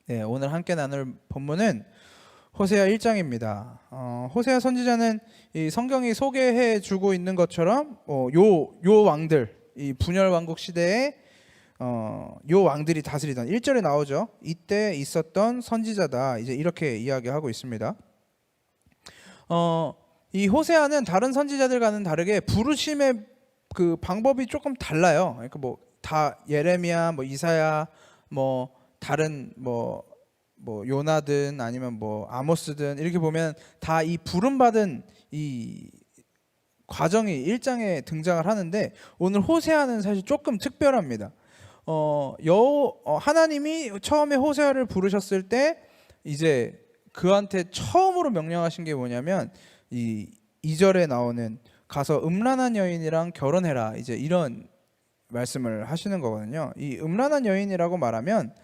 네, 오늘 함께 나눌 본문은 호세아 1장입니다. 호세아 선지자는 이 성경이 소개해주고 있는 것처럼 요 왕들, 이 분열 왕국 시대에 요 왕들이 다스리던 1절에 나오죠. 이때 있었던 선지자다. 이제 이렇게 이야기하고 있습니다. 이 호세아는 다른 선지자들과는 다르게 부르심의 그 방법이 조금 달라요. 그러니까 뭐 다 예레미야, 뭐 이사야, 뭐 다른 뭐 요나든 아니면 뭐 아모스든 이렇게 보면 다 이 부름받은 이 과정이 1장에 등장을 하는데 오늘 호세아는 사실 조금 특별합니다. 하나님이 처음에 호세아를 부르셨을 때 이제 그한테 처음으로 명령하신 게 뭐냐면 이 2절에 나오는 가서 음란한 여인이랑 결혼해라, 이제 이런 말씀을 하시는 거거든요. 이 음란한 여인이라고 말하면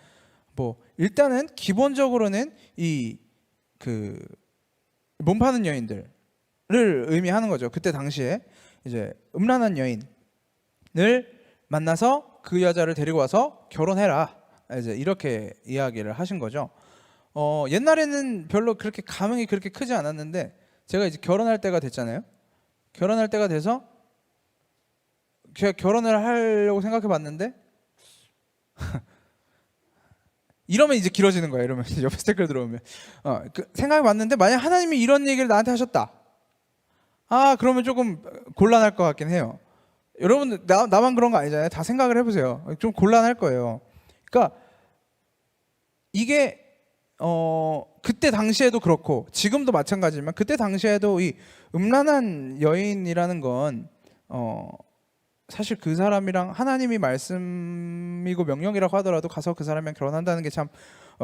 뭐 일단은 기본적으로는 이 그 몸파는 여인들을 의미하는 거죠. 그때 당시에 이제 음란한 여인을 만나서 그 여자를 데리고 와서 결혼해라, 이제 이렇게 이야기를 하신 거죠. 옛날에는 별로 그렇게 감흥이 그렇게 크지 않았는데 제가 이제 결혼할 때가 됐잖아요. 결혼할 때가 돼서 제가 결혼을 하려고 생각해 봤는데 이러면 이제 길어지는 거야. 이러면 옆에 댓글 들어오면 생각해 봤는데 만약 하나님이 이런 얘기를 나한테 하셨다, 그러면 조금 곤란할 것 같긴 해요. 여러분들 나만 그런 거 아니잖아요. 다 생각을 해보세요. 좀 곤란할 거예요. 그러니까 이게 그때 당시에도 그렇고 지금도 마찬가지지만 그때 당시에도 이 음란한 여인이라는 건 사실 그 사람이랑 하나님이 말씀이고 명령이라고 하더라도 가서 그 사람이랑 결혼한다는 게 참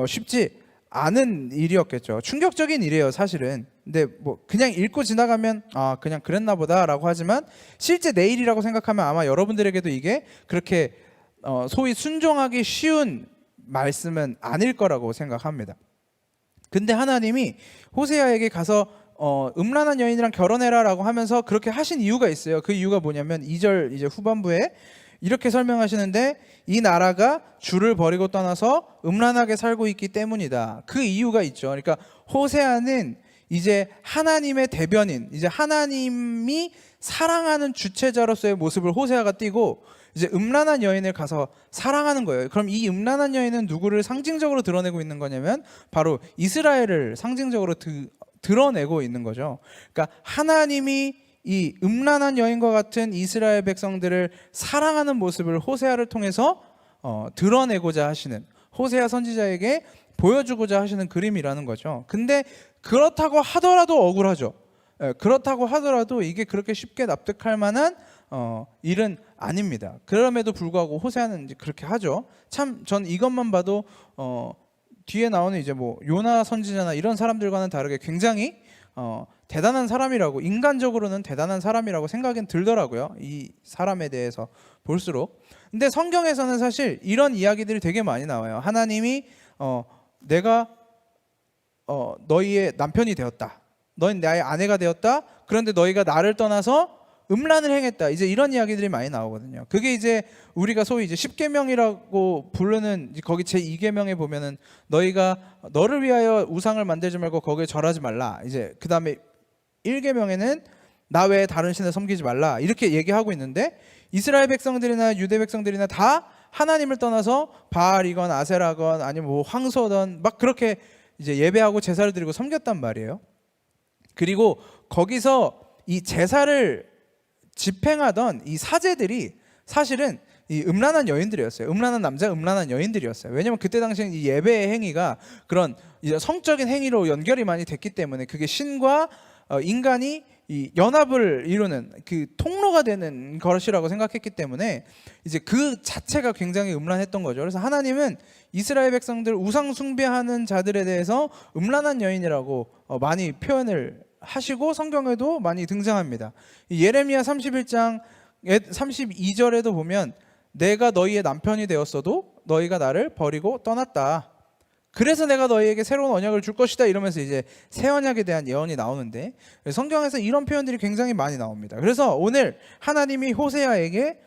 쉽지 않은 일이었겠죠. 충격적인 일이에요, 사실은. 근데 뭐 그냥 읽고 지나가면 그냥 그랬나 보다라고 하지만 실제 내 일이라고 생각하면 아마 여러분들에게도 이게 그렇게 소위 순종하기 쉬운 말씀은 아닐 거라고 생각합니다. 근데 하나님이 호세아에게 가서 음란한 여인이랑 결혼해라라고 하면서 그렇게 하신 이유가 있어요. 그 이유가 뭐냐면 2절 이제 후반부에 이렇게 설명하시는데 이 나라가 주를 버리고 떠나서 음란하게 살고 있기 때문이다. 그 이유가 있죠. 그러니까 호세아는 이제 하나님의 대변인, 이제 하나님이 사랑하는 주체자로서의 모습을 호세아가 띠고 이제 음란한 여인을 가서 사랑하는 거예요. 그럼 이 음란한 여인은 누구를 상징적으로 드러내고 있는 거냐면 바로 이스라엘을 상징적으로 드러내고 있는 거죠. 그러니까 하나님이 이 음란한 여인과 같은 이스라엘 백성들을 사랑하는 모습을 호세아를 통해서 드러내고자 하시는, 호세아 선지자에게 보여주고자 하시는 그림이라는 거죠. 근데 그렇다고 하더라도 억울하죠. 그렇다고 하더라도 이게 그렇게 쉽게 납득할 만한 일은 아닙니다. 그럼에도 불구하고 호세아는 이제 그렇게 하죠. 참 전 이것만 봐도 뒤에 나오는 이제 뭐 요나 선지자나 이런 사람들과는 다르게 굉장히 대단한 사람이라고, 인간적으로는 대단한 사람이라고 생각은 들더라고요. 이 사람에 대해서 볼수록. 근데 성경에서는 사실 이런 이야기들이 되게 많이 나와요. 하나님이 내가 너희의 남편이 되었다, 너희는 나의 아내가 되었다, 그런데 너희가 나를 떠나서 음란을 행했다, 이제 이런 이야기들이 많이 나오거든요. 그게 이제 우리가 소위 이제 10계명이라고 부르는, 거기 제2계명에 보면은 너희가 너를 위하여 우상을 만들지 말고 거기에 절하지 말라, 이제 그 다음에 1계명에는 나 외에 다른 신을 섬기지 말라, 이렇게 얘기하고 있는데 이스라엘 백성들이나 유대 백성들이나 다 하나님을 떠나서 바알이건 아세라건 아니면 뭐 황소든 막 그렇게 이제 예배하고 제사를 드리고 섬겼단 말이에요. 그리고 거기서 이 제사를 집행하던 이 사제들이 사실은 이 음란한 여인들이었어요. 음란한 남자, 음란한 여인들이었어요. 왜냐면 그때 당시에는 이 예배의 행위가 그런 이제 성적인 행위로 연결이 많이 됐기 때문에 그게 신과 인간이 이 연합을 이루는 그 통로가 되는 것이라고 생각했기 때문에 이제 그 자체가 굉장히 음란했던 거죠. 그래서 하나님은 이스라엘 백성들 우상 숭배하는 자들에 대해서 음란한 여인이라고 많이 표현을 하시고 성경에도 많이 등장합니다. 예레미야 31장 32절에도 보면 내가 너희의 남편이 되었어도 너희가 나를 버리고 떠났다, 그래서 내가 너희에게 새로운 언약을 줄 것이다, 이러면서 이제 새 언약에 대한 예언이 나오는데 성경에서 이런 표현들이 굉장히 많이 나옵니다. 그래서 오늘 하나님이 호세아에게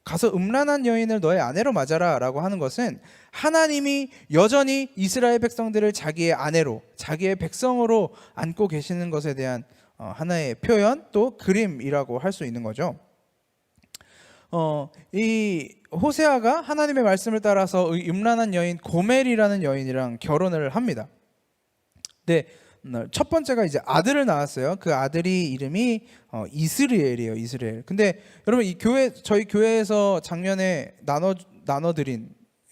가서 음란한 여인을 너의 아내로 맞아라라고 하는 것은 하나님이 여전히 이스라엘 백성들을 자기의 아내로, 자기의 백성으로 안고 계시는 것에 대한 하나의 표현, 또 그림이라고 할 수 있는 거죠. 이 호세아가 하나님의 말씀을 따라서 음란한 여인 고멜이라는 여인이랑 결혼을 합니다. 네, 첫 번째가 이제 아들을 낳았어요. 그 아들이 이름이 이스리엘이에요. 이스리엘. 근데 여러분, 이 저희 교회에서 작년에 나눠드린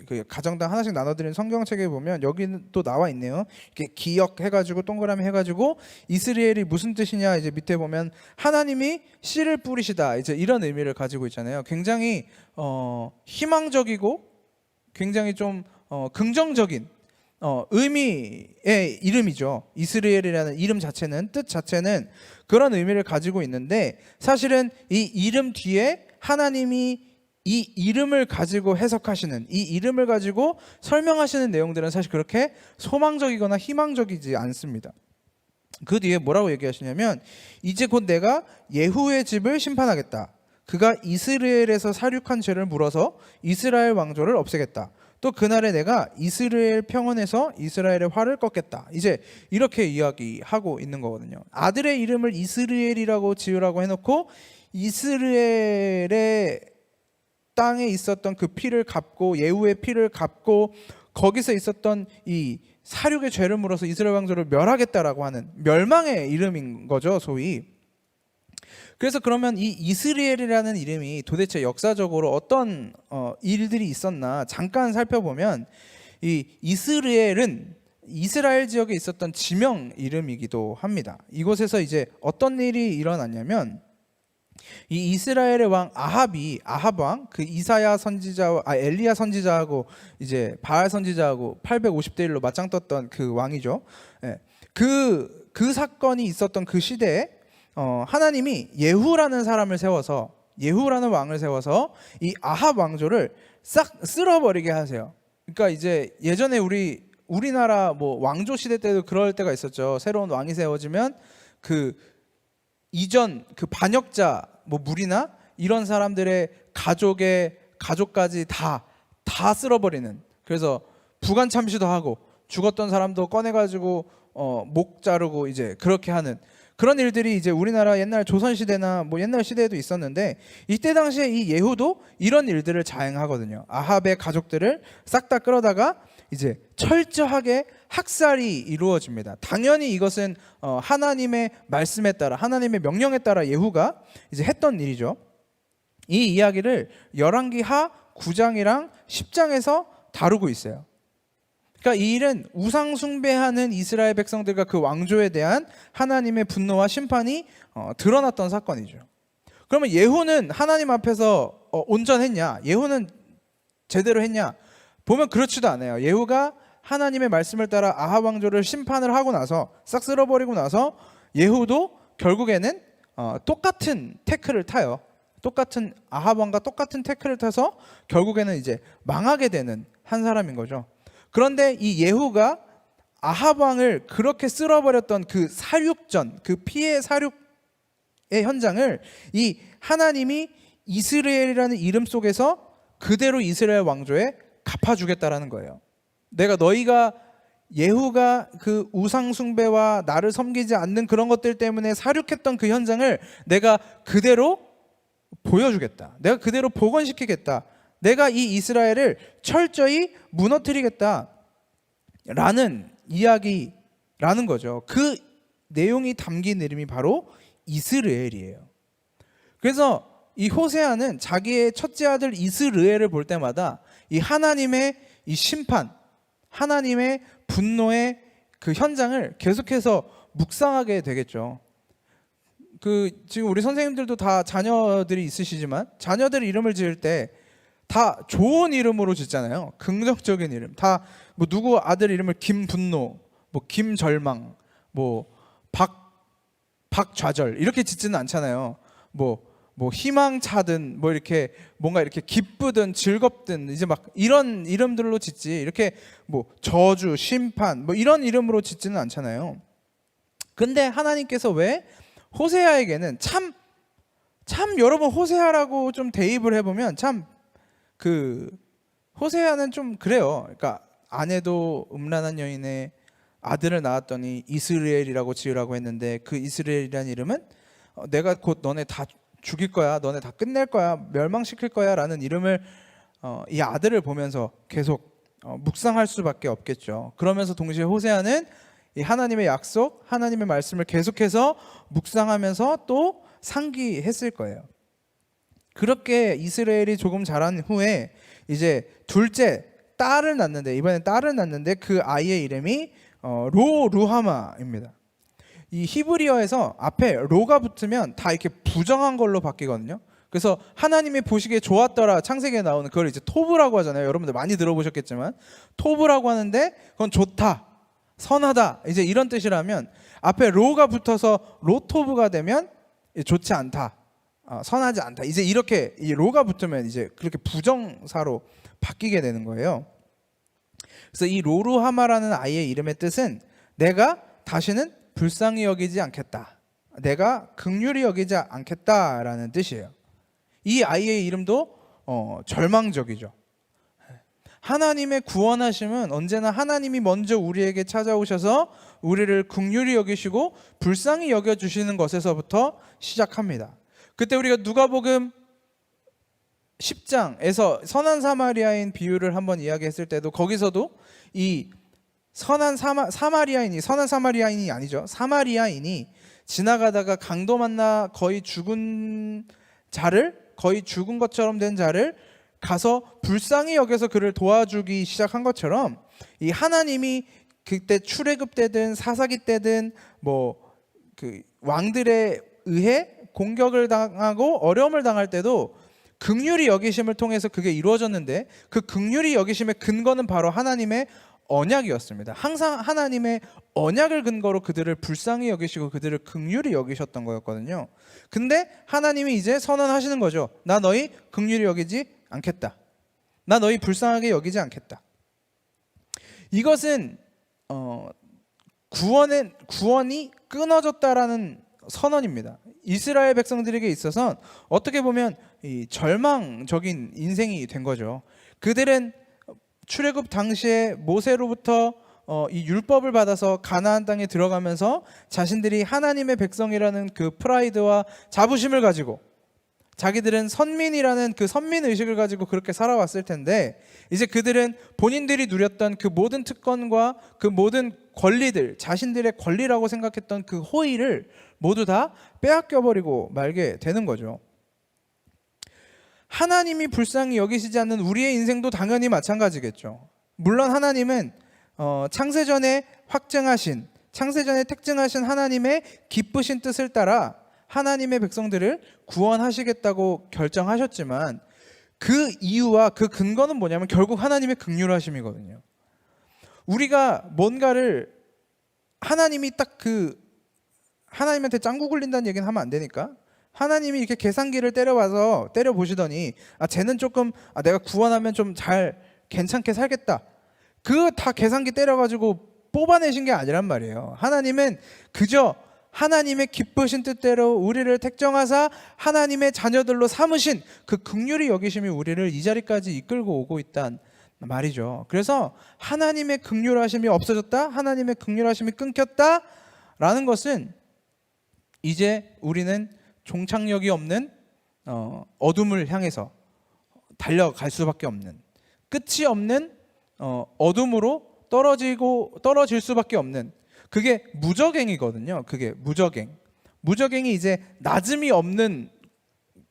그 가정당 하나씩 나눠드린 성경책에 보면 여기는 또 나와 있네요. 이렇게 기역해가지고 동그라미 해가지고 이스리엘이 무슨 뜻이냐, 이제 밑에 보면 하나님이 씨를 뿌리시다, 이제 이런 의미를 가지고 있잖아요. 굉장히 희망적이고 굉장히 좀 긍정적인 의미의 이름이죠. 이스라엘이라는 이름 자체는, 뜻 자체는 그런 의미를 가지고 있는데, 사실은 이 이름 뒤에 하나님이 이 이름을 가지고 해석하시는, 이 이름을 가지고 설명하시는 내용들은 사실 그렇게 소망적이거나 희망적이지 않습니다. 그 뒤에 뭐라고 얘기하시냐면, 이제 곧 내가 예후의 집을 심판하겠다. 그가 이스라엘에서 살육한 죄를 물어서 이스라엘 왕조를 없애겠다. 또 그날에 내가 이스라엘 평원에서 이스라엘의 활을 꺾겠다. 이제 이렇게 이야기하고 있는 거거든요. 아들의 이름을 이스라엘이라고 지으라고 해놓고 이스라엘의 땅에 있었던 그 피를 갚고, 예후의 피를 갚고, 거기서 있었던 이 살육의 죄를 물어서 이스라엘 왕조를 멸하겠다라고 하는 멸망의 이름인 거죠, 소위. 그래서 그러면 이 이스라엘이라는 이름이 도대체 역사적으로 어떤 일들이 있었나 잠깐 살펴보면, 이 이스라엘은 이스라엘 지역에 있었던 지명 이름이기도 합니다. 이곳에서 이제 어떤 일이 일어났냐면, 이 이스라엘의 왕 아합 왕, 그 이사야 선지자와 엘리야 선지자하고 이제 바알 선지자하고 850대 1로 맞짱 떴던 그 왕이죠. 예. 그 사건이 있었던 그 시대에 하나님이 예후라는 왕을 세워서 이 아합 왕조를 싹 쓸어버리게 하세요. 그러니까 이제 예전에 우리나라 뭐 왕조 시대 때도 그럴 때가 있었죠. 새로운 왕이 세워지면 그 이전 그 반역자, 뭐 무리나 이런 사람들의 가족까지 다 쓸어버리는, 그래서 부관 참시도 하고 죽었던 사람도 꺼내가지고 목 자르고 이제 그렇게 하는 그런 일들이 이제 우리나라 옛날 조선 시대나 뭐 옛날 시대에도 있었는데, 이때 당시에 이 예후도 이런 일들을 자행하거든요. 아합의 가족들을 싹 다 끌어다가 이제 철저하게 학살이 이루어집니다. 당연히 이것은 하나님의 말씀에 따라, 하나님의 명령에 따라 예후가 이제 했던 일이죠. 이 이야기를 열왕기하 9장이랑 10장에서 다루고 있어요. 그러니까 이 일은 우상 숭배하는 이스라엘 백성들과 그 왕조에 대한 하나님의 분노와 심판이 드러났던 사건이죠. 그러면 예후는 하나님 앞에서 온전했냐? 예후는 제대로 했냐? 보면 그렇지도 않아요. 예후가 하나님의 말씀을 따라 아합 왕조를 심판을 하고 나서 싹 쓸어버리고 나서 예후도 결국에는 똑같은 태클을 타요. 똑같은 아합 왕과 똑같은 태클을 타서 결국에는 이제 망하게 되는 한 사람인 거죠. 그런데 이 예후가 아합 왕을 그렇게 쓸어버렸던 그 살육전, 그 피해 살육의 현장을 이 하나님이 이스라엘이라는 이름 속에서 그대로 이스라엘 왕조에 갚아주겠다라는 거예요. 너희가 예후가 그 우상 숭배와 나를 섬기지 않는 그런 것들 때문에 살육했던 그 현장을 내가 그대로 보여주겠다. 내가 그대로 복원시키겠다. 내가 이 이스라엘을 철저히 무너뜨리겠다 라는 이야기라는 거죠. 그 내용이 담긴 이름이 바로 이스라엘이에요. 그래서 이 호세아는 자기의 첫째 아들 이스라엘을 볼 때마다 이 하나님의 이 심판, 하나님의 분노의 그 현장을 계속해서 묵상하게 되겠죠. 지금 우리 선생님들도 다 자녀들이 있으시지만 자녀들 이름을 지을 때 다 좋은 이름으로 짓잖아요. 긍정적인 이름. 다 뭐 누구 아들 이름을 김분노, 뭐 김절망, 뭐 박좌절 이렇게 짓지는 않잖아요. 뭐 희망차든 뭐 이렇게 뭔가 이렇게 기쁘든 즐겁든 이제 막 이런 이름들로 짓지, 이렇게 뭐 저주, 심판 뭐 이런 이름으로 짓지는 않잖아요. 근데 하나님께서 왜 호세아에게는 참 참 여러분 호세아라고 좀 대입을 해보면 참 그 호세아는 좀 그래요. 그러니까 아내도 음란한 여인의 아들을 낳았더니 이스라엘이라고 지으라고 했는데 그 이스라엘이라는 이름은 내가 곧 너네 다 죽일 거야, 너네 다 끝낼 거야, 멸망시킬 거야라는 이름을 이 아들을 보면서 계속 묵상할 수밖에 없겠죠. 그러면서 동시에 호세아는 이 하나님의 약속, 하나님의 말씀을 계속해서 묵상하면서 또 상기했을 거예요. 그렇게 이스라엘이 조금 자란 후에 이제 둘째 딸을 낳는데, 이번엔 딸을 낳는데 그 아이의 이름이 로루하마입니다. 이 히브리어에서 앞에 로가 붙으면 다 이렇게 부정한 걸로 바뀌거든요. 그래서 하나님이 보시기에 좋았더라, 창세기에 나오는 그걸 이제 토브라고 하잖아요. 여러분들 많이 들어보셨겠지만 토브라고 하는데 그건 좋다, 선하다, 이제 이런 뜻이라면 앞에 로가 붙어서 로토브가 되면 좋지 않다, 선하지 않다, 이제 이렇게 이 로가 붙으면 이제 그렇게 부정사로 바뀌게 되는 거예요. 그래서 이 로루하마라는 아이의 이름의 뜻은 내가 다시는 불쌍히 여기지 않겠다, 내가 긍휼히 여기지 않겠다라는 뜻이에요. 이 아이의 이름도 절망적이죠. 하나님의 구원하심은 언제나 하나님이 먼저 우리에게 찾아오셔서 우리를 긍휼히 여기시고 불쌍히 여겨주시는 것에서부터 시작합니다. 그때 우리가 누가복음 10장에서 선한 사마리아인 비유를 한번 이야기했을 때도 거기서도 이 선한 사마리아인이, 선한 사마리아인이 아니죠, 사마리아인이 지나가다가 강도 만나 거의 죽은 것처럼 된 자를 가서 불쌍히 여겨서 그를 도와주기 시작한 것처럼 이 하나님이 그때 출애굽 때든 사사기 때든 뭐 그 왕들에 의해 공격을 당하고 어려움을 당할 때도 긍휼히 여기심을 통해서 그게 이루어졌는데, 그 긍휼히 여기심의 근거는 바로 하나님의 언약이었습니다. 항상 하나님의 언약을 근거로 그들을 불쌍히 여기시고 그들을 긍휼히 여기셨던 거였거든요. 근데 하나님이 이제 선언하시는 거죠. 나 너희 긍휼히 여기지 않겠다, 나 너희 불쌍하게 여기지 않겠다. 이것은 구원이 끊어졌다라는 선언입니다. 이스라엘 백성들에게 있어서 어떻게 보면 이 절망적인 인생이 된 거죠. 그들은 출애굽 당시에 모세로부터 이 율법을 받아서 가나안 땅에 들어가면서 자신들이 하나님의 백성이라는 그 프라이드와 자부심을 가지고 자기들은 선민이라는 그 선민 의식을 가지고 그렇게 살아왔을 텐데, 이제 그들은 본인들이 누렸던 그 모든 특권과 그 모든 권리들, 자신들의 권리라고 생각했던 그 호의를 모두 다 빼앗겨버리고 말게 되는 거죠. 하나님이 불쌍히 여기시지 않는 우리의 인생도 당연히 마찬가지겠죠. 물론 하나님은 창세전에 택증하신 하나님의 기쁘신 뜻을 따라 하나님의 백성들을 구원하시겠다고 결정하셨지만, 그 이유와 그 근거는 뭐냐면 결국 하나님의 긍휼하심이거든요. 우리가 뭔가를 하나님이 딱 하나님한테 짱구 굴린다는 얘기는 하면 안 되니까, 하나님이 이렇게 계산기를 때려보시더니 쟤는 조금 내가 구원하면 좀 잘 괜찮게 살겠다, 그거 다 계산기 때려가지고 뽑아내신 게 아니란 말이에요. 하나님은 그저 하나님의 기쁘신 뜻대로 우리를 택정하사 하나님의 자녀들로 삼으신 그 긍휼히 여기심이 우리를 이 자리까지 이끌고 오고 있단 말이죠. 그래서 하나님의 긍휼하심이 없어졌다, 하나님의 긍휼하심이 끊겼다 라는 것은 이제 우리는 종착역이 없는 어둠을 향해서 달려갈 수밖에 없는, 끝이 없는 어둠으로 떨어질 수밖에 없는, 그게 무저갱이거든요. 그게 무저갱이 이제 낮음이 없는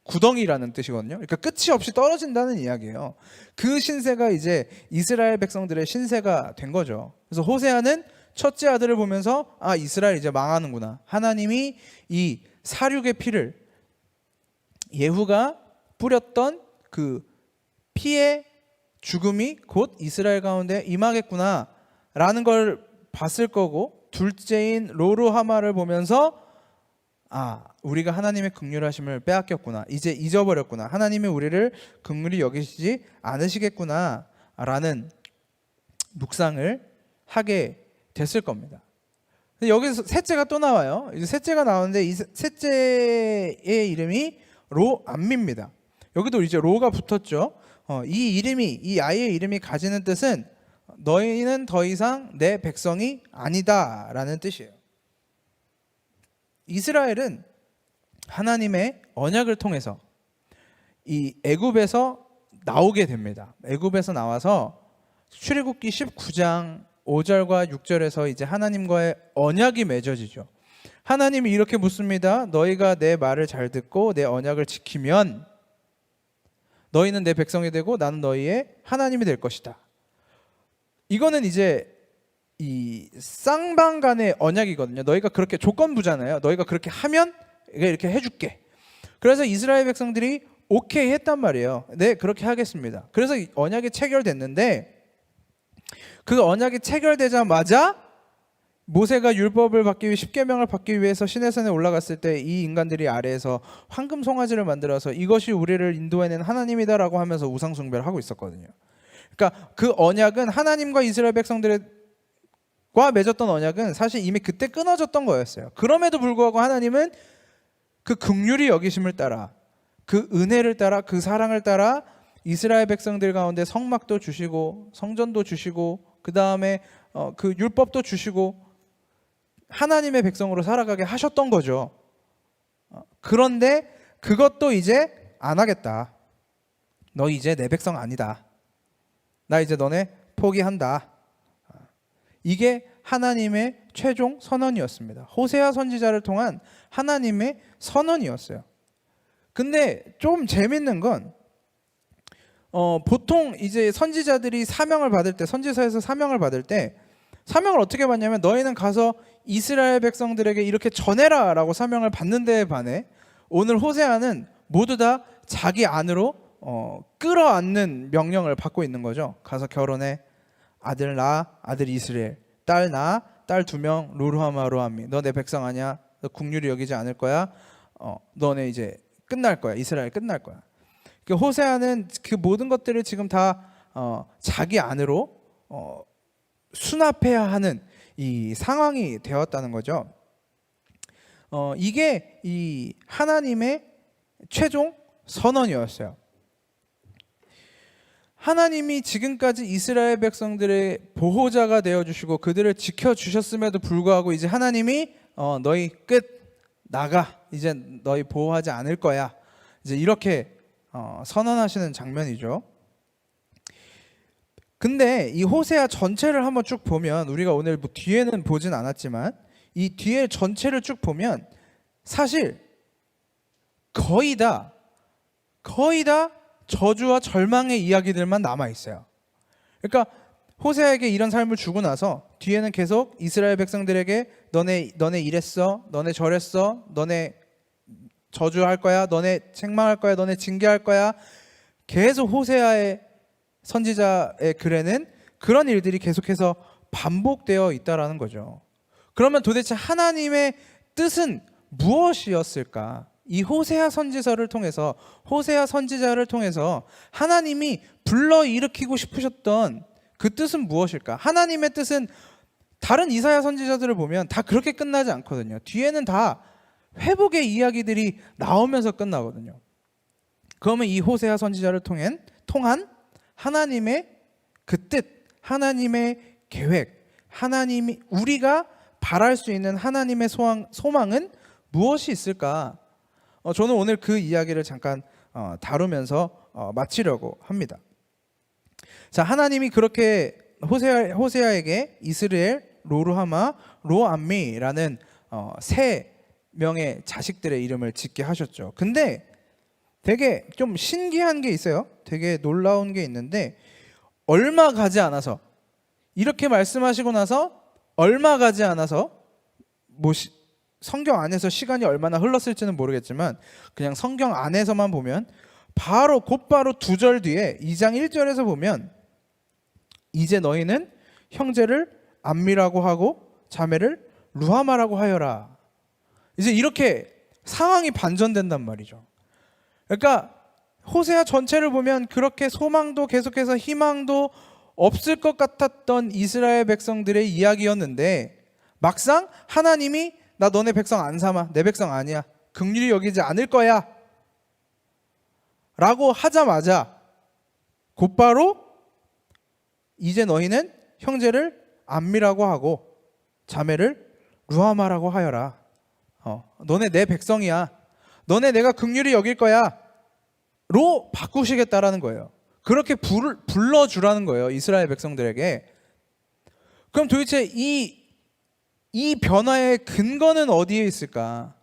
구덩이라는 뜻이거든요. 그러니까 끝이 없이 떨어진다는 이야기예요. 그 신세가 이제 이스라엘 백성들의 신세가 된 거죠. 그래서 호세아는 첫째 아들을 보면서 이스라엘 이제 망하는구나, 하나님이 이 사륙의 피를, 예후가 뿌렸던 그 피의 죽음이 곧 이스라엘 가운데 임하겠구나 라는 걸 봤을 거고, 둘째인 로루하마를 보면서 우리가 하나님의 긍휼하심을 빼앗겼구나, 이제 잊어버렸구나, 하나님이 우리를 긍휼히 여기시지 않으시겠구나 라는 묵상을 하게 됐을 겁니다. 여기서 셋째가 또 나와요. 이제 셋째가 나오는데 이 셋째의 이름이 로암미입니다. 여기도 이제 로가 붙었죠. 이 아이의 이름이 가지는 뜻은 너희는 더 이상 내 백성이 아니다라는 뜻이에요. 이스라엘은 하나님의 언약을 통해서 이 애굽에서 나오게 됩니다. 애굽에서 나와서 출애굽기 19장 5절과 6절에서 이제 하나님과의 언약이 맺어지죠. 하나님이 이렇게 묻습니다. 너희가 내 말을 잘 듣고 내 언약을 지키면 너희는 내 백성이 되고 나는 너희의 하나님이 될 것이다. 이거는 이제 이 쌍방 간의 언약이거든요. 너희가 그렇게 조건부잖아요. 너희가 그렇게 하면 이렇게 해줄게. 그래서 이스라엘 백성들이 오케이 했단 말이에요. 네, 그렇게 하겠습니다. 그래서 언약이 체결됐는데 그 언약이 체결되자마자 모세가 율법을 받기 위해 십계명을 받기 위해서 시내산에 올라갔을 때 이 인간들이 아래에서 황금 송아지를 만들어서 이것이 우리를 인도해낸 하나님이다라고 하면서 우상 숭배를 하고 있었거든요. 그러니까 그 언약은 하나님과 이스라엘 백성들과 맺었던 언약은 사실 이미 그때 끊어졌던 거였어요. 그럼에도 불구하고 하나님은 그 긍휼히 여기심을 따라 그 은혜를 따라 그 사랑을 따라 이스라엘 백성들 가운데 성막도 주시고 성전도 주시고 그 다음에 그 율법도 주시고 하나님의 백성으로 살아가게 하셨던 거죠. 그런데 그것도 이제 안 하겠다. 너 이제 내 백성 아니다. 나 이제 너네 포기한다. 이게 하나님의 최종 선언이었습니다. 호세아 선지자를 통한 하나님의 선언이었어요. 근데 좀 재밌는 건 보통 이제 선지자들이 사명을 받을 때, 선지서에서 사명을 받을 때 사명을 어떻게 받냐면 너희는 가서 이스라엘 백성들에게 이렇게 전해라 라고 사명을 받는 데에 반해 오늘 호세아는 모두 다 자기 안으로 끌어안는 명령을 받고 있는 거죠. 가서 결혼해. 아들 나, 아들 이스라엘. 딸 나, 딸 2명, 로루하마 로암미. 너 내 백성 아니야. 너 국률이 여기지 않을 거야. 너네 이제 끝날 거야. 이스라엘 끝날 거야. 호세아는 그 모든 것들을 지금 다 자기 안으로 수납해야 하는 이 상황이 되었다는 거죠. 이게 이 하나님의 최종 선언이었어요. 하나님이 지금까지 이스라엘 백성들의 보호자가 되어주시고 그들을 지켜주셨음에도 불구하고 이제 하나님이 너희 끝 나가 이제 너희 보호하지 않을 거야 이제 이렇게 선언하시는 장면이죠. 근데 이 호세아 전체를 한번 쭉 보면 우리가 오늘 뭐 뒤에는 보진 않았지만 이 뒤에 전체를 쭉 보면 사실 거의 다 저주와 절망의 이야기들만 남아 있어요. 그러니까 호세아에게 이런 삶을 주고 나서 뒤에는 계속 이스라엘 백성들에게 너네 이랬어, 너네 저랬어, 너네 저주할 거야, 너네 책망할 거야, 너네 징계할 거야. 계속 호세아의 선지자의 글에는 그런 일들이 계속해서 반복되어 있다라는 거죠. 그러면 도대체 하나님의 뜻은 무엇이었을까? 이 호세아 선지서를 통해서 호세아 선지자를 통해서 하나님이 불러일으키고 싶으셨던 그 뜻은 무엇일까? 하나님의 뜻은 다른 이사야 선지자들을 보면 다 그렇게 끝나지 않거든요. 뒤에는 다 회복의 이야기들이 나오면서 끝나거든요. 그러면 이 호세아 선지자를 통한 하나님의 그 뜻, 하나님의 계획, 하나님이 우리가 바랄 수 있는 하나님의 소망은 무엇이 있을까? 저는 오늘 그 이야기를 잠깐 다루면서 마치려고 합니다. 자, 하나님이 그렇게 호세아에게 이스라엘, 로루하마, 로암미라는 세 명의 자식들의 이름을 짓게 하셨죠. 근데 되게 좀 신기한 게 있어요. 되게 놀라운 게 있는데 얼마 가지 않아서 이렇게 말씀하시고 나서 얼마 가지 않아서 뭐 성경 안에서 시간이 얼마나 흘렀을지는 모르겠지만 그냥 성경 안에서만 보면 곧바로 2절 뒤에 2장 1절에서 보면 이제 너희는 형제를 암미라고 하고 자매를 루하마라고 하여라. 이제 이렇게 상황이 반전된단 말이죠. 그러니까 호세아 전체를 보면 그렇게 소망도 계속해서 희망도 없을 것 같았던 이스라엘 백성들의 이야기였는데 막상 하나님이 나 너네 백성 안 삼아. 내 백성 아니야. 긍휼히 여기지 않을 거야. 라고 하자마자 곧바로 이제 너희는 형제를 암미라고 하고 자매를 루하마라고 하여라. 너네 내 백성이야. 너네 내가 긍휼히 여길 거야. 로 바꾸시겠다라는 거예요. 그렇게 불러주라는 거예요. 이스라엘 백성들에게. 그럼 도대체 이 변화의 근거는 어디에 있을까?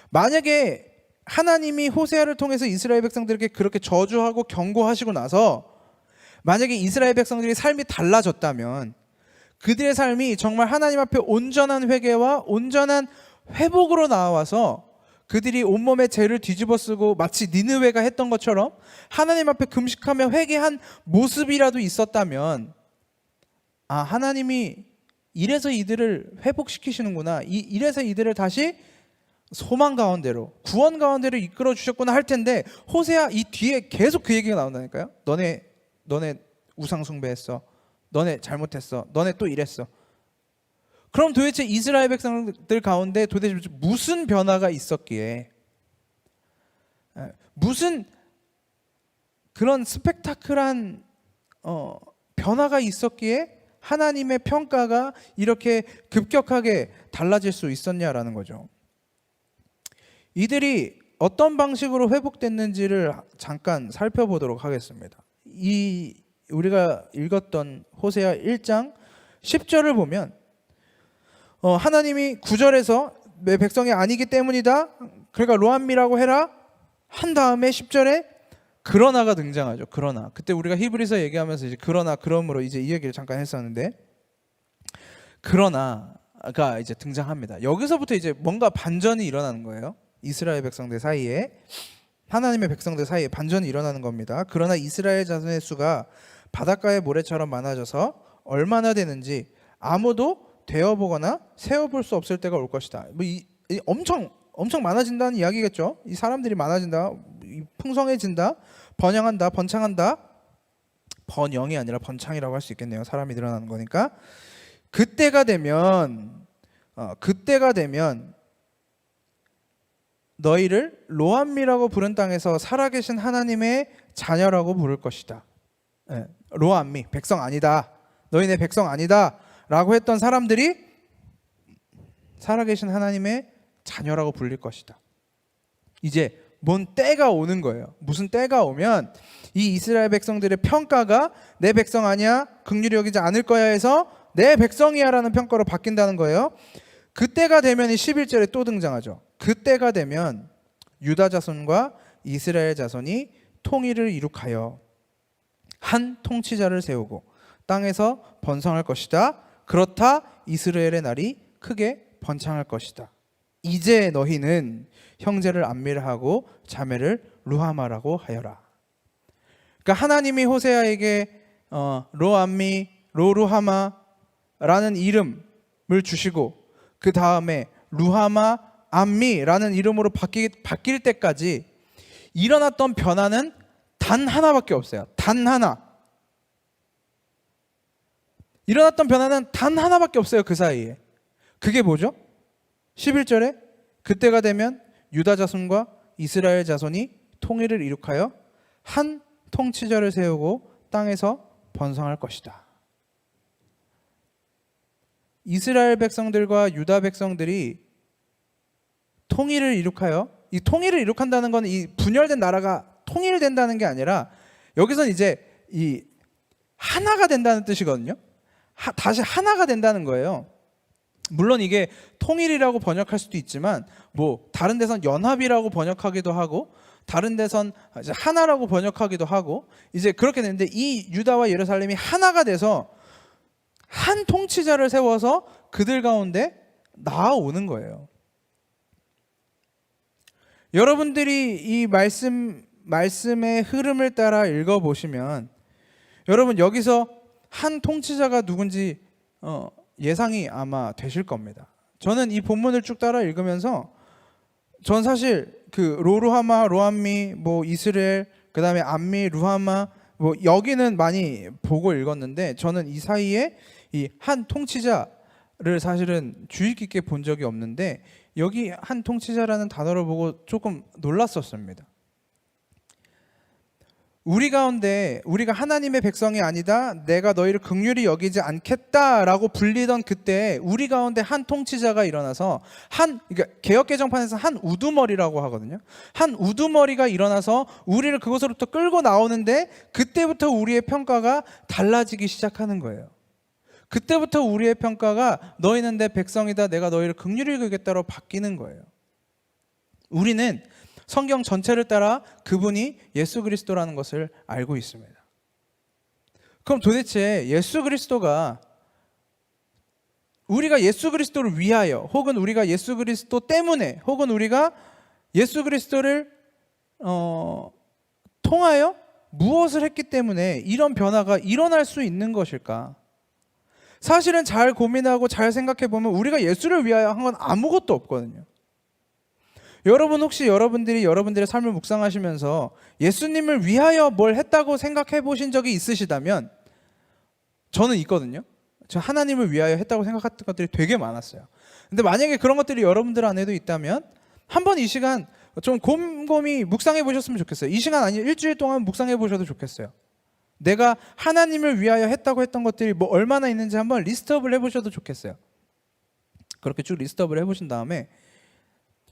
만약에 하나님이 호세아를 통해서 이스라엘 백성들에게 그렇게 저주하고 경고하시고 나서 만약에 이스라엘 백성들의 삶이 달라졌다면 그들의 삶이 정말 하나님 앞에 온전한 회개와 온전한 회복으로 나와서 그들이 온몸에 죄를 뒤집어쓰고 마치 니느웨가 했던 것처럼 하나님 앞에 금식하며 회개한 모습이라도 있었다면 하나님이 이래서 이들을 회복시키시는구나, 이래서 이들을 다시 소망 가운데로 구원 가운데로 이끌어 주셨구나 할 텐데 호세아 이 뒤에 계속 그 얘기가 나온다니까요. 너네 우상 숭배했어. 너네 잘못했어. 너네 또 이랬어. 그럼 도대체 이스라엘 백성들 가운데 도대체 무슨 변화가 있었기에, 무슨 그런 스펙타클한 변화가 있었기에 하나님의 평가가 이렇게 급격하게 달라질 수 있었냐라는 거죠. 이들이 어떤 방식으로 회복됐는지를 잠깐 살펴보도록 하겠습니다. 우리가 읽었던 호세아 1장 10절을 보면 하나님이 9절에서 내 백성이 아니기 때문이다, 그러니까 로암미라고 해라 한 다음에 10절에 그러나가 등장하죠. 그러나. 그때 우리가 히브리서 얘기하면서 이제 그러나 그러므로 이제 이 얘기를 잠깐 했었는데 그러나가 이제 등장합니다. 여기서부터 이제 뭔가 반전이 일어나는 거예요. 이스라엘 백성들 사이에, 하나님의 백성들 사이에 반전이 일어나는 겁니다. 그러나 이스라엘 자손의 수가 바닷가의 모래처럼 많아져서 얼마나 되는지 아무도 되어보거나 세어볼 수 없을 때가 올 것이다. 엄청 많아진다는 이야기겠죠. 이 사람들이 많아진다, 풍성해진다, 번영한다, 번창한다. 번영이 아니라 번창이라고 할 수 있겠네요. 사람이 늘어나는 거니까. 그때가 되면 너희를 로암미라고 부른 땅에서 살아계신 하나님의 자녀라고 부를 것이다. 로암미, 백성 아니다, 너희 내 백성 아니다 라고 했던 사람들이 살아계신 하나님의 자녀라고 불릴 것이다. 이제 뭔 때가 오는 거예요. 무슨 때가 오면 이 이스라엘 백성들의 평가가 내 백성 아니야, 긍휼히 여기지 않을 거야 해서 내 백성이야 라는 평가로 바뀐다는 거예요. 그때가 되면 이 11절에 또 등장하죠. 그때가 되면 유다 자손과 이스라엘 자손이 통일을 이룩하여 한 통치자를 세우고 땅에서 번성할 것이다. 그렇다 이스라엘의 날이 크게 번창할 것이다. 이제 너희는 형제를 암미라 하고 자매를 루하마라고 하여라. 그러니까 하나님이 호세아에게 로암미, 로루하마라는 이름을 주시고 그 다음에 루하마, 암미라는 이름으로 바뀔 때까지 일어났던 변화는 단 하나밖에 없어요. 단 하나. 일어났던 변화는 단 하나밖에 없어요. 그 사이에. 그게 뭐죠? 11절에 그때가 되면 유다 자손과 이스라엘 자손이 통일을 이룩하여 한 통치자를 세우고 땅에서 번성할 것이다. 이스라엘 백성들과 유다 백성들이 통일을 이룩하여, 이 통일을 이룩한다는 건 이 분열된 나라가 통일된다는 게 아니라 여기서는 이제 이 하나가 된다는 뜻이거든요. 다시 하나가 된다는 거예요. 물론 이게 통일이라고 번역할 수도 있지만 뭐 다른 데선 연합이라고 번역하기도 하고 다른 데선 이제 하나라고 번역하기도 하고 이제 그렇게 되는데 이 유다와 예루살렘이 하나가 돼서 한 통치자를 세워서 그들 가운데 나아오는 거예요. 여러분들이 이 말씀의 흐름을 따라 읽어보시면 여러분 여기서 한 통치자가 누군지 예상이 아마 되실 겁니다. 저는 이 본문을 쭉 따라 읽으면서 전 사실 그 로루하마, 로암미, 뭐 이스라엘, 그 다음에 암미, 루하마 뭐 여기는 많이 보고 읽었는데 저는 이 사이에 이 한 통치자를 사실은 주의 깊게 본 적이 없는데 여기 한 통치자라는 단어를 보고 조금 놀랐었습니다. 우리 가운데 우리가 하나님의 백성이 아니다, 내가 너희를 긍휼히 여기지 않겠다라고 불리던 그때 우리 가운데 한 통치자가 일어나서 그러니까 개역개정판에서 한 우두머리라고 하거든요. 한 우두머리가 일어나서 우리를 그곳으로부터 끌고 나오는데 그때부터 우리의 평가가 달라지기 시작하는 거예요. 그때부터 우리의 평가가 너희는 내 백성이다, 내가 너희를 긍휼히 여기겠다로 바뀌는 거예요. 우리는 성경 전체를 따라 그분이 예수 그리스도라는 것을 알고 있습니다. 그럼 도대체 예수 그리스도가 우리가 예수 그리스도를 위하여 혹은 우리가 예수 그리스도 때문에 혹은 우리가 예수 그리스도를 통하여 무엇을 했기 때문에 이런 변화가 일어날 수 있는 것일까? 사실은 잘 고민하고 잘 생각해 보면 우리가 예수를 위하여 한 건 아무것도 없거든요. 여러분 혹시 여러분들이 여러분들의 삶을 묵상하시면서 예수님을 위하여 뭘 했다고 생각해 보신 적이 있으시다면 저는 있거든요. 저 하나님을 위하여 했다고 생각했던 것들이 되게 많았어요. 근데 만약에 그런 것들이 여러분들 안에도 있다면 한번 이 시간 좀 곰곰이 묵상해 보셨으면 좋겠어요. 이 시간 아니면 일주일 동안 묵상해 보셔도 좋겠어요. 내가 하나님을 위하여 했다고 했던 것들이 뭐 얼마나 있는지 한번 리스트업을 해보셔도 좋겠어요. 그렇게 쭉 리스트업을 해보신 다음에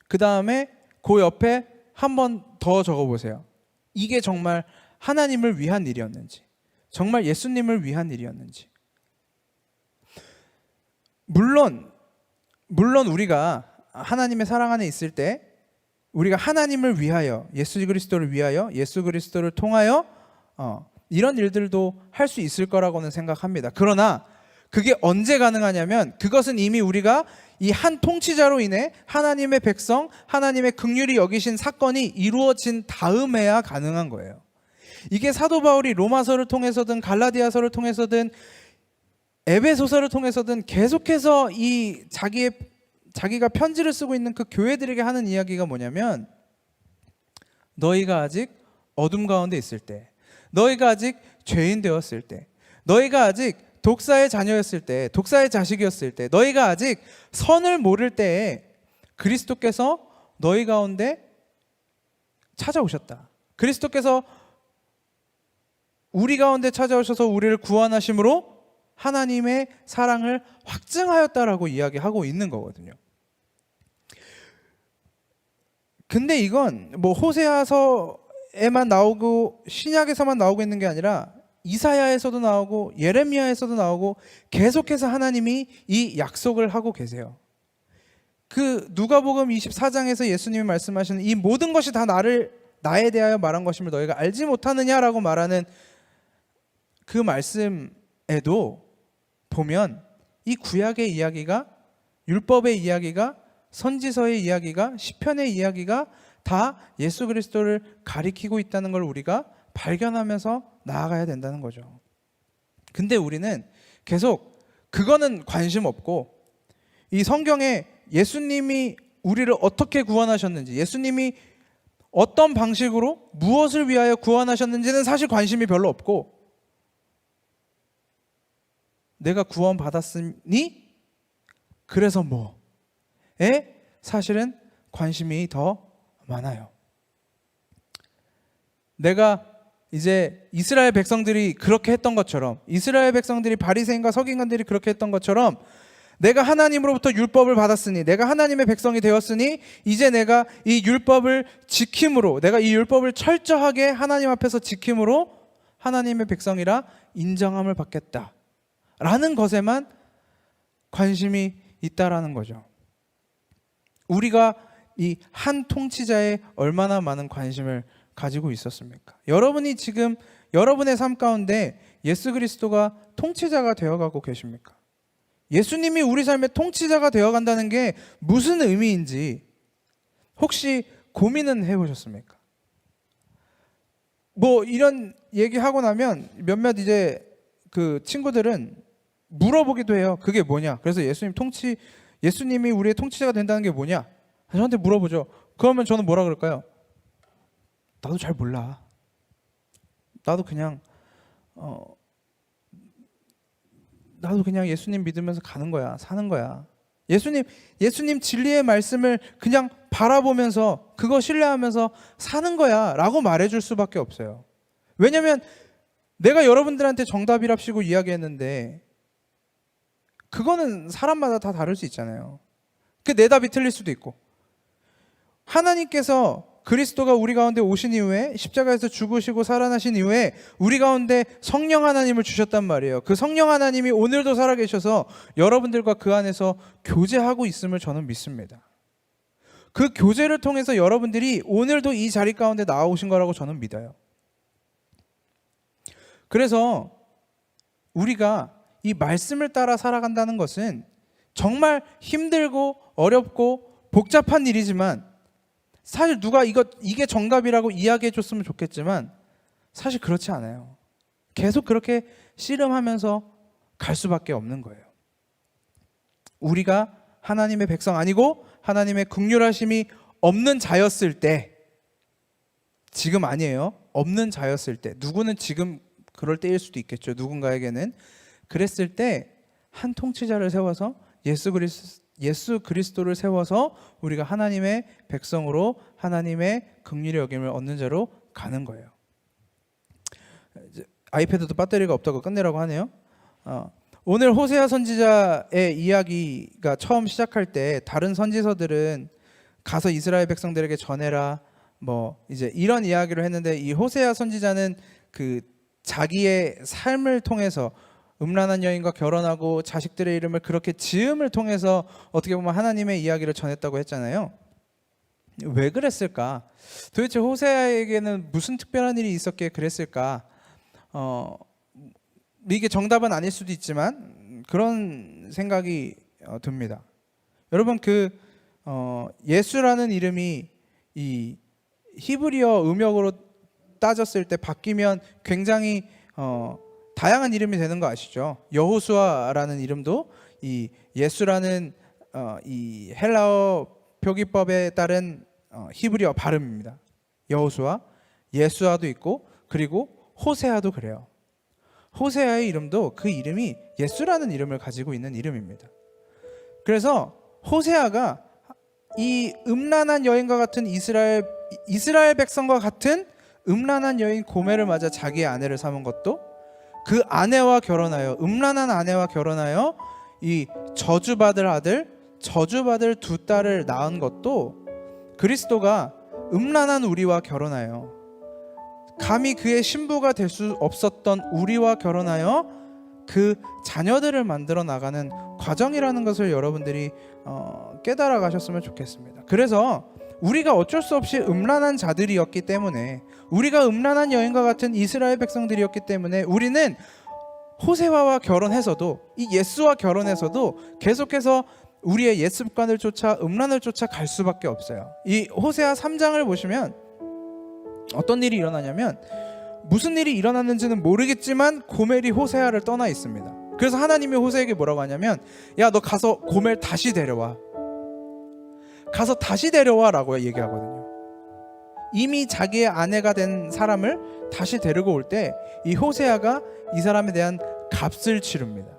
그 다음에 그 옆에 한 번 더 적어보세요. 이게 정말 하나님을 위한 일이었는지, 정말 예수님을 위한 일이었는지. 물론 우리가 하나님의 사랑 안에 있을 때 우리가 하나님을 위하여, 예수 그리스도를 위하여, 예수 그리스도를 통하여 이런 일들도 할 수 있을 거라고는 생각합니다. 그러나 그게 언제 가능하냐면 그것은 이미 우리가 이 한 통치자로 인해 하나님의 백성, 하나님의 긍휼히 여기신 사건이 이루어진 다음에야 가능한 거예요. 이게 사도 바울이 로마서를 통해서든 갈라디아서를 통해서든 에베소서를 통해서든 계속해서 이 자기가 편지를 쓰고 있는 그 교회들에게 하는 이야기가 뭐냐면 너희가 아직 어둠 가운데 있을 때, 너희가 아직 죄인 되었을 때, 너희가 아직 독사의 자녀였을 때, 독사의 자식이었을 때, 너희가 아직 선을 모를 때에 그리스도께서 너희 가운데 찾아오셨다. 그리스도께서 우리 가운데 찾아오셔서 우리를 구원하심으로 하나님의 사랑을 확증하였다라고 이야기하고 있는 거거든요. 근데 이건 뭐 호세아서에만 나오고 신약에서만 나오고 있는 게 아니라 이사야에서도 나오고 예레미야에서도 나오고 계속해서 하나님이 이 약속을 하고 계세요. 그 누가복음 24장에서 예수님이 말씀하시는 이 모든 것이 다 나에 대하여 말한 것임을 너희가 알지 못하느냐라고 말하는 그 말씀에도 보면 이 구약의 이야기가, 율법의 이야기가, 선지서의 이야기가, 시편의 이야기가 다 예수 그리스도를 가리키고 있다는 걸 우리가 발견하면서 나아가야 된다는 거죠. 근데 우리는 계속 그거는 관심 없고 이 성경에 예수님이 우리를 어떻게 구원하셨는지, 예수님이 어떤 방식으로 무엇을 위하여 구원하셨는지는 사실 관심이 별로 없고 내가 구원받았으니 그래서 뭐에 사실은 관심이 더 많아요. 내가 이제 이스라엘 백성들이 그렇게 했던 것처럼, 이스라엘 백성들이 바리새인과 서기관들이 그렇게 했던 것처럼 내가 하나님으로부터 율법을 받았으니, 내가 하나님의 백성이 되었으니 이제 내가 이 율법을 지킴으로, 내가 이 율법을 철저하게 하나님 앞에서 지킴으로 하나님의 백성이라 인정함을 받겠다 라는 것에만 관심이 있다라는 거죠. 우리가 이 한 통치자에 얼마나 많은 관심을 가지고 있었습니까? 여러분이 지금 여러분의 삶 가운데 예수 그리스도가 통치자가 되어가고 계십니까? 예수님이 우리 삶의 통치자가 되어간다는 게 무슨 의미인지 혹시 고민은 해보셨습니까? 뭐 이런 얘기하고 나면 몇몇 이제 그 친구들은 물어보기도 해요. 그게 뭐냐? 그래서 예수님이 우리의 통치자가 된다는 게 뭐냐? 저한테 물어보죠. 그러면 저는 뭐라 그럴까요? 나도 잘 몰라. 나도 그냥 예수님 믿으면서 가는 거야. 사는 거야. 예수님 진리의 말씀을 그냥 바라보면서 그거 신뢰하면서 사는 거야 라고 말해줄 수밖에 없어요. 왜냐면 내가 여러분들한테 정답이랍시고 이야기했는데 그거는 사람마다 다 다를 수 있잖아요. 그 내 답이 틀릴 수도 있고, 하나님께서 그리스도가 우리 가운데 오신 이후에 십자가에서 죽으시고 살아나신 이후에 우리 가운데 성령 하나님을 주셨단 말이에요. 그 성령 하나님이 오늘도 살아계셔서 여러분들과 그 안에서 교제하고 있음을 저는 믿습니다. 그 교제를 통해서 여러분들이 오늘도 이 자리 가운데 나오신 거라고 저는 믿어요. 그래서 우리가 이 말씀을 따라 살아간다는 것은 정말 힘들고 어렵고 복잡한 일이지만, 사실 누가 이게 정답이라고 이야기해 줬으면 좋겠지만 사실 그렇지 않아요. 계속 그렇게 씨름하면서 갈 수밖에 없는 거예요. 우리가 하나님의 백성 아니고 하나님의 긍휼하심이 없는 자였을 때, 지금 아니에요. 없는 자였을 때, 누구는 지금 그럴 때일 수도 있겠죠. 누군가에게는. 그랬을 때 한 통치자를 세워서 예수 그리스도를 세워서 우리가 하나님의 백성으로 하나님의 긍휼의 여김을 얻는 자로 가는 거예요. 아이패드도 배터리가 없다고 끝내라고 하네요. 오늘 호세아 선지자의 이야기가 처음 시작할 때 다른 선지서들은 가서 이스라엘 백성들에게 전해라 뭐 이제 이런 이야기를 했는데, 이 호세아 선지자는 그 자기의 삶을 통해서 음란한 여인과 결혼하고 자식들의 이름을 그렇게 지음을 통해서 어떻게 보면 하나님의 이야기를 전했다고 했잖아요. 왜 그랬을까? 도대체 호세아에게는 무슨 특별한 일이 있었기에 그랬을까? 이게 정답은 아닐 수도 있지만 그런 생각이 듭니다. 여러분, 예수라는 이름이 이 히브리어 음역으로 따졌을 때 바뀌면 굉장히 다양한 이름이 되는 거 아시죠? 여호수아라는 이름도 이 예수라는 이 헬라어 표기법에 따른 히브리어 발음입니다. 여호수아, 예수아도 있고, 그리고 호세아도 그래요. 호세아의 이름도 그 이름이 예수라는 이름을 가지고 있는 이름입니다. 그래서 호세아가 이 음란한 여인과 같은 이스라엘 백성과 같은 음란한 여인 고멜을 맞아 자기의 아내를 삼은 것도, 그 아내와 결혼하여, 음란한 아내와 결혼하여 이 저주받을 아들, 저주받을 두 딸을 낳은 것도 그리스도가 음란한 우리와 결혼하여, 감히 그의 신부가 될 수 없었던 우리와 결혼하여 그 자녀들을 만들어 나가는 과정이라는 것을 여러분들이 깨달아 가셨으면 좋겠습니다. 그래서 우리가 어쩔 수 없이 음란한 자들이었기 때문에, 우리가 음란한 여인과 같은 이스라엘 백성들이었기 때문에 우리는 호세아와 결혼해서도, 이 예수와 결혼해서도 계속해서 우리의 옛 습관을 쫓아 음란을 쫓아 갈 수밖에 없어요. 이 호세아 3장을 보시면 어떤 일이 일어나냐면, 무슨 일이 일어났는지는 모르겠지만 고멜이 호세아를 떠나 있습니다. 그래서 하나님이 호세에게 뭐라고 하냐면, 야, 너 가서 고멜 다시 데려와. 가서 다시 데려와라고 얘기하거든요. 이미 자기의 아내가 된 사람을 다시 데리고 올 때 이 호세아가 이 사람에 대한 값을 치릅니다.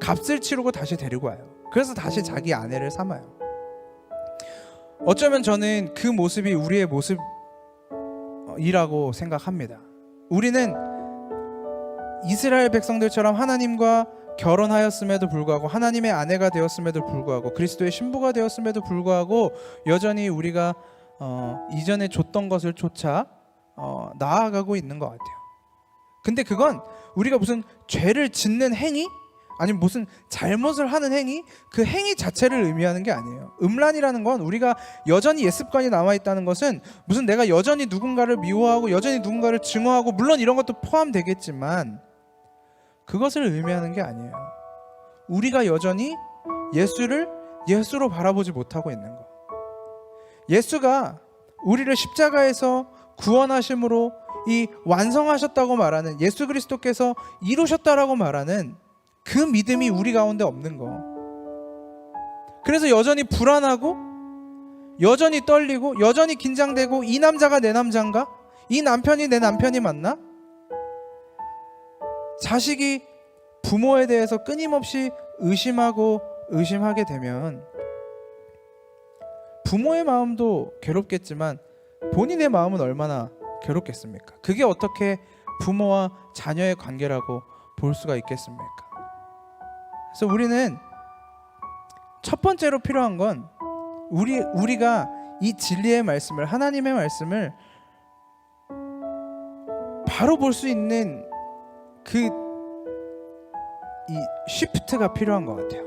값을 치르고 다시 데리고 와요. 그래서 다시 자기 아내를 삼아요. 어쩌면 저는 그 모습이 우리의 모습이라고 생각합니다. 우리는 이스라엘 백성들처럼 하나님과 결혼하였음에도 불구하고, 하나님의 아내가 되었음에도 불구하고, 그리스도의 신부가 되었음에도 불구하고 여전히 우리가 이전에 줬던 것을 쫓아 나아가고 있는 것 같아요. 근데 그건 우리가 무슨 죄를 짓는 행위, 아니면 무슨 잘못을 하는 행위, 그 행위 자체를 의미하는 게 아니에요. 음란이라는 건 우리가 여전히 옛습관이 남아있다는 것은, 무슨 내가 여전히 누군가를 미워하고 여전히 누군가를 증오하고, 물론 이런 것도 포함되겠지만 그것을 의미하는 게 아니에요. 우리가 여전히 예수를 예수로 바라보지 못하고 있는 거. 예수가 우리를 십자가에서 구원하심으로 이 완성하셨다고 말하는, 예수 그리스도께서 이루셨다라고 말하는 그 믿음이 우리 가운데 없는 거. 그래서 여전히 불안하고, 여전히 떨리고, 여전히 긴장되고, 이 남자가 내 남자인가? 이 남편이 내 남편이 맞나? 자식이 부모에 대해서 끊임없이 의심하게 되면 부모의 마음도 괴롭겠지만 본인의 마음은 얼마나 괴롭겠습니까? 그게 어떻게 부모와 자녀의 관계라고 볼 수가 있겠습니까? 그래서 우리는 첫 번째로 필요한 건 우리가 이 진리의 말씀을, 하나님의 말씀을 바로 볼 수 있는 이 쉬프트가 필요한 것 같아요.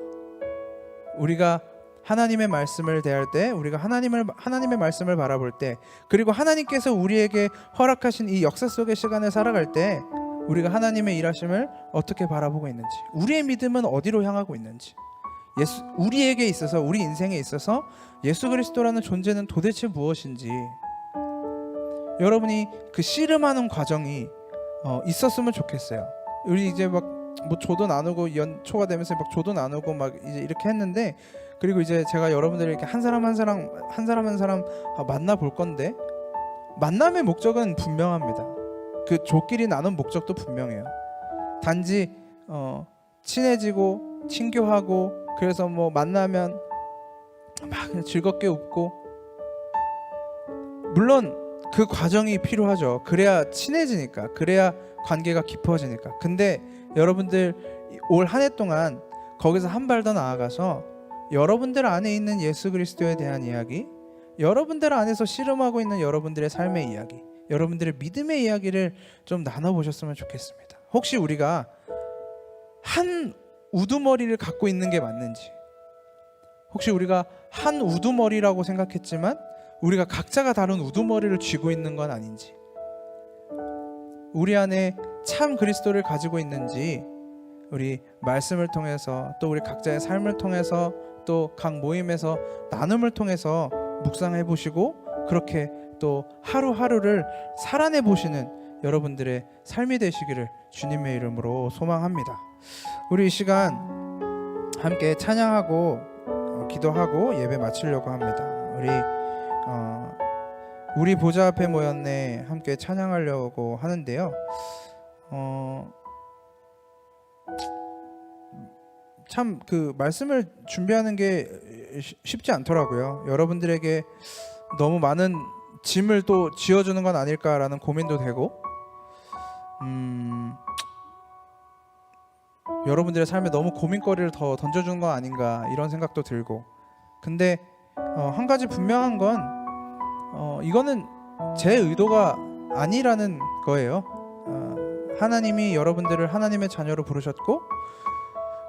우리가 하나님의 말씀을 대할 때, 우리가 하나님의 말씀을 바라볼 때, 그리고 하나님께서 우리에게 허락하신 이 역사 속의 시간을 살아갈 때 우리가 하나님의 일하심을 어떻게 바라보고 있는지, 우리의 믿음은 어디로 향하고 있는지, 우리에게 있어서, 우리 인생에 있어서 예수 그리스도라는 존재는 도대체 무엇인지, 여러분이 그 씨름하는 과정이 있었으면 좋겠어요. 우리 이제 막 뭐 조도 나누고 연초가 되면서 막 조도 나누고 막 이제 이렇게 했는데, 그리고 이제 제가 여러분들을 이렇게 한 사람 한 사람 만나 볼 건데, 만남의 목적은 분명합니다. 그 조끼리 나눈 목적도 분명해요. 단지 친해지고 친교하고, 그래서 뭐 만나면 막 그냥 즐겁게 웃고, 물론 그 과정이 필요하죠. 그래야 친해지니까, 그래야 관계가 깊어지니까. 근데 여러분들 올 한 해 동안 거기서 한 발 더 나아가서 여러분들 안에 있는 예수 그리스도에 대한 이야기, 여러분들 안에서 씨름하고 있는 여러분들의 삶의 이야기, 여러분들의 믿음의 이야기를 좀 나눠보셨으면 좋겠습니다. 혹시 우리가 한 우두머리를 갖고 있는 게 맞는지, 혹시 우리가 한 우두머리라고 생각했지만 우리가 각자가 다른 우두머리를 쥐고 있는 건 아닌지, 우리 안에 참 그리스도를 가지고 있는지, 우리 말씀을 통해서, 또 우리 각자의 삶을 통해서, 또 각 모임에서 나눔을 통해서 묵상해 보시고, 그렇게 또 하루하루를 살아내 보시는 여러분들의 삶이 되시기를 주님의 이름으로 소망합니다. 우리 이 시간 함께 찬양하고 기도하고 예배 마치려고 합니다. 우리 보좌 앞에 모였네 함께 찬양하려고 하는데요. 참 그 말씀을 준비하는 게 쉽지 않더라고요. 여러분들에게 너무 많은 짐을 또 지어주는 건 아닐까라는 고민도 되고, 여러분들의 삶에 너무 고민거리를 더 던져주는 건 아닌가 이런 생각도 들고, 근데 한 가지 분명한 건 이거는 제 의도가 아니라는 거예요. 하나님이 여러분들을 하나님의 자녀로 부르셨고,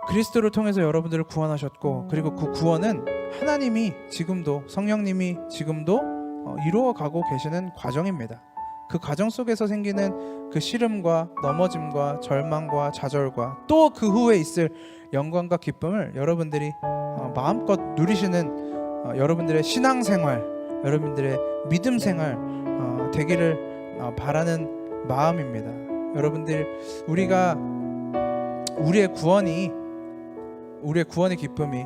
그리스도를 통해서 여러분들을 구원하셨고, 그리고 그 구원은 하나님이 지금도, 성령님이 지금도 이루어가고 계시는 과정입니다. 그 과정 속에서 생기는 그 시름과 넘어짐과 절망과 좌절과 또 그 후에 있을 영광과 기쁨을 여러분들이 마음껏 누리시는 여러분들의 신앙생활, 여러분들의 믿음 생활 되기를 바라는 마음입니다. 여러분들, 우리의 구원의 기쁨이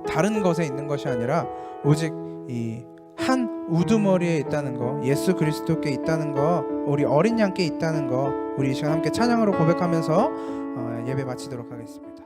다른 것에 있는 것이 아니라 오직 이 한 우두머리에 있다는 거, 예수 그리스도께 있다는 거, 우리 어린 양께 있다는 거, 우리 이 시간 함께 찬양으로 고백하면서 예배 마치도록 하겠습니다.